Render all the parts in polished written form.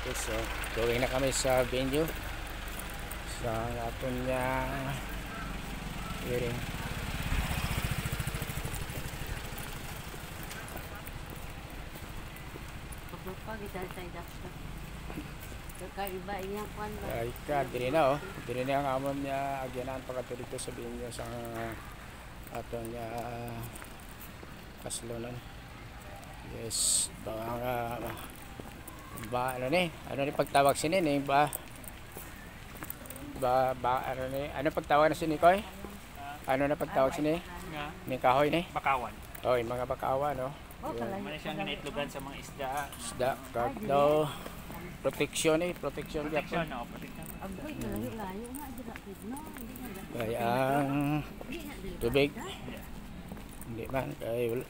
Okay, so going na kami sa venue sa aton niya hearing. Kakaiba iyang kwan ba? Ay ka, diri na diri na ang amon niya agyanan pagkato dito sa venue sa aton niya kaslonan. Yes, ano ni pagtawag sini ni ba ano pagtawag na sini koy? Ano na pagtawag sini? Ni kahoy ni? Bakawan. Oy, mga bakawan no. Mali siyang ginaitlogan sa mga isda. Isda daw protection protection Protection, no, protection. Agoy, layo-layo nga dira no. Kaya ang tubig. Hindi man kay wala.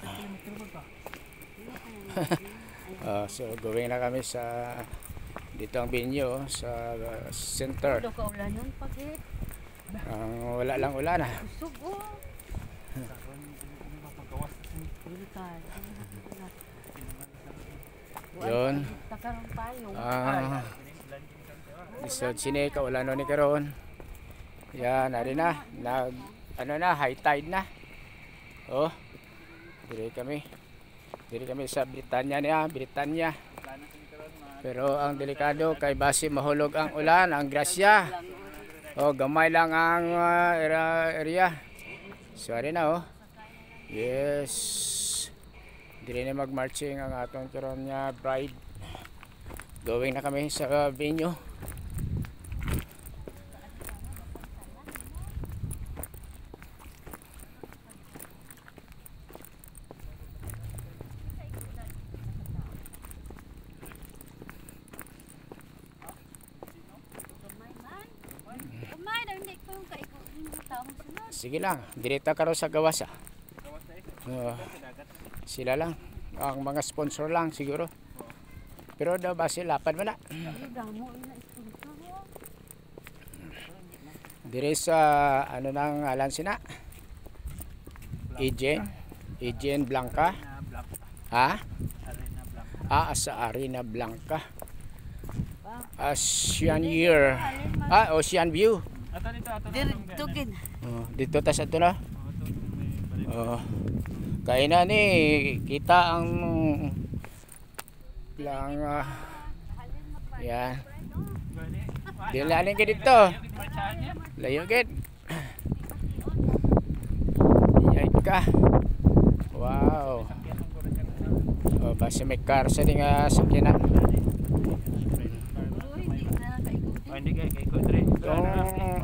So going na kami sa dito ang venue sa center. Do ka ulanon pagit. Wala lang ulan na. Sugo. Yun. Takarong payong. So sini ka ulan ni karon. Yan, ari na. Ano na, high tide na. Oh. Diri kami sa Britanya Britanya. Pero ang delikado kay base mahulog ang ulan, ang grasya. Oh, gamay lang ang area. Sorry na Yes. Diri na mag-marching ang atong karon nga bride. Going na kami sa venue. Sige lang, direta ka raw sa gawas sila lang, ang mga sponsor lang siguro. Pero daw ba sila lapad man na. Dire sa ano nang alan sina? Ejen Blanca. Ha? Sa Arena Blanca. Ocean Year. Ocean View. Dito tas ato na. Kaya na ni kita ang lang yan. Dilalin ka dito. Layo gid. Yay ka. Wow. Basta may car sa nga sakyanan. Hindi kay ko dre.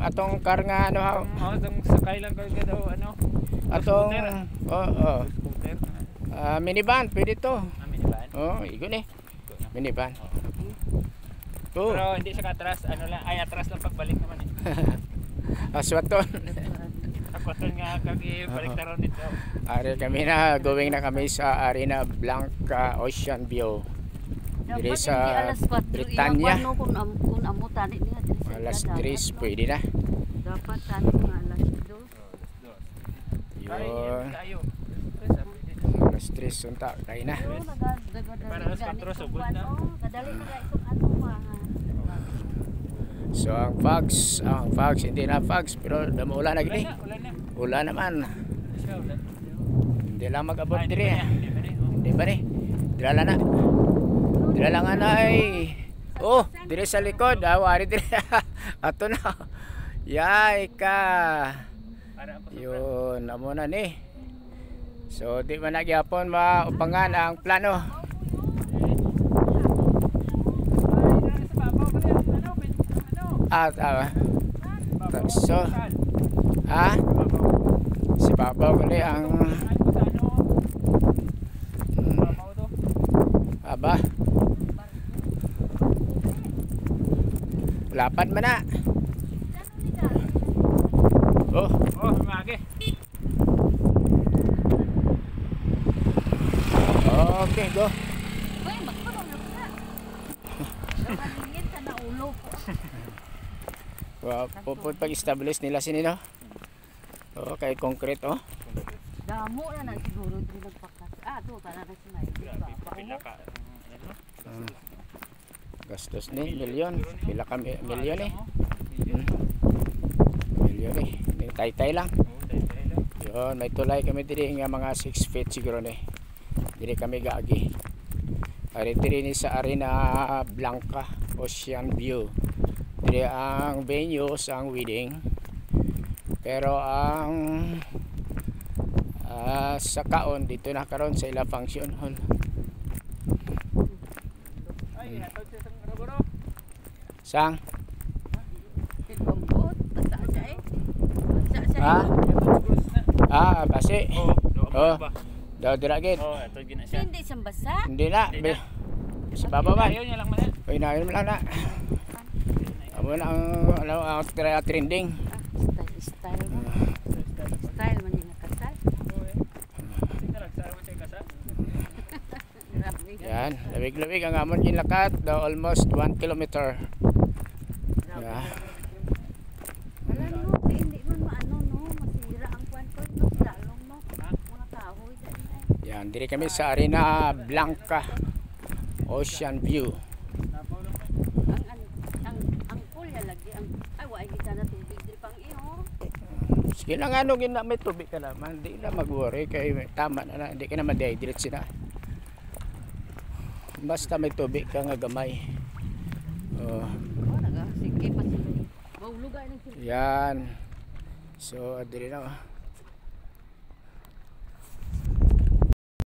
Atong car nga ano Atong sakay lang kay daw ano. Atong Scooter. Minivan pwede to. Minivan. Igo ni. Minivan. Pero hindi siya atras, ano lang, atras lang pagbalik naman Aswaton. Aswaton nga balik na ron dito. Ari kami na going na kami sa Arena Blanca Ocean View. Diri sa Britanya. Kung amutan niya diri. Alas 3 pwede na. Dapat tani mga alas 2. Yun. Alas 3 unta kay na. Para alas 4 sugod na. Kadali na itong ano So ang fags hindi na fags pero ulan na gini. Ulan naman. Hindi lang mag-abot diri. Hindi ba ni? Dilala na. Dilala nga na ay. Diri sa likod. Wari diri. Ato na. Yay ka. Yun, amo na ni. So di man nagyapon maupangan ang plano. So si Papa gali ang aba lapad man na. Magi. Okay, go. Uy, magkulong na. Dapat ka na ulo ko. Pupud pag-establish nila sinino. Kay concrete Damo na siguro dito nagpakas. To para na si Mike. Grabe, pila ka. Gastos ni milyon. Pila ka milyon eh. Milyon. Milyon eh. Tay-tay lang. Oo, tayo lang. Yun, may tulay kami diri nga mga 6 feet siguro ni. Diri kami gaagi. Ari diri ni sa Arena Blanca, Ocean View. Diri ang venue sa wedding. Pero ang sa kaon dito na karon sa ila function hall. Ay, hatod sa isang ruboro. Sang? Bambot, tasa siya eh. Tasa siya Ha? eh. Basi. Oo, Oh. ba? Daw dira gid. Oo, hatod gina siya. Hindi siyang basa. Hindi na. Hindi na. Sa baba man. Ayaw niya lang man. Uy, nain mo lang na. Amo na ang trending. Style mo. Style man yung nakasal. Grabe ka. Yan, labig-labig ang amon ginlakat, daw almost 1 kilometer. Yeah. Alam mo, hindi mo maano no, masira ang kwanto no, lalong mo. Mga kahoy dyan ay. Yan, diri kami sa Arena Blanca, Ocean View. Ang pool ya lagi ang ay wa kita na tubig diri pang iyo. Sige lang ano gina may tubig ka naman, di na mag-worry kay tama na, hindi ka na ma-dehydrate sila. Basta may tubig ka nga gamay. Oh, Oh, naga sige pa sila. Maulugay ng sila. yan. So, diri na.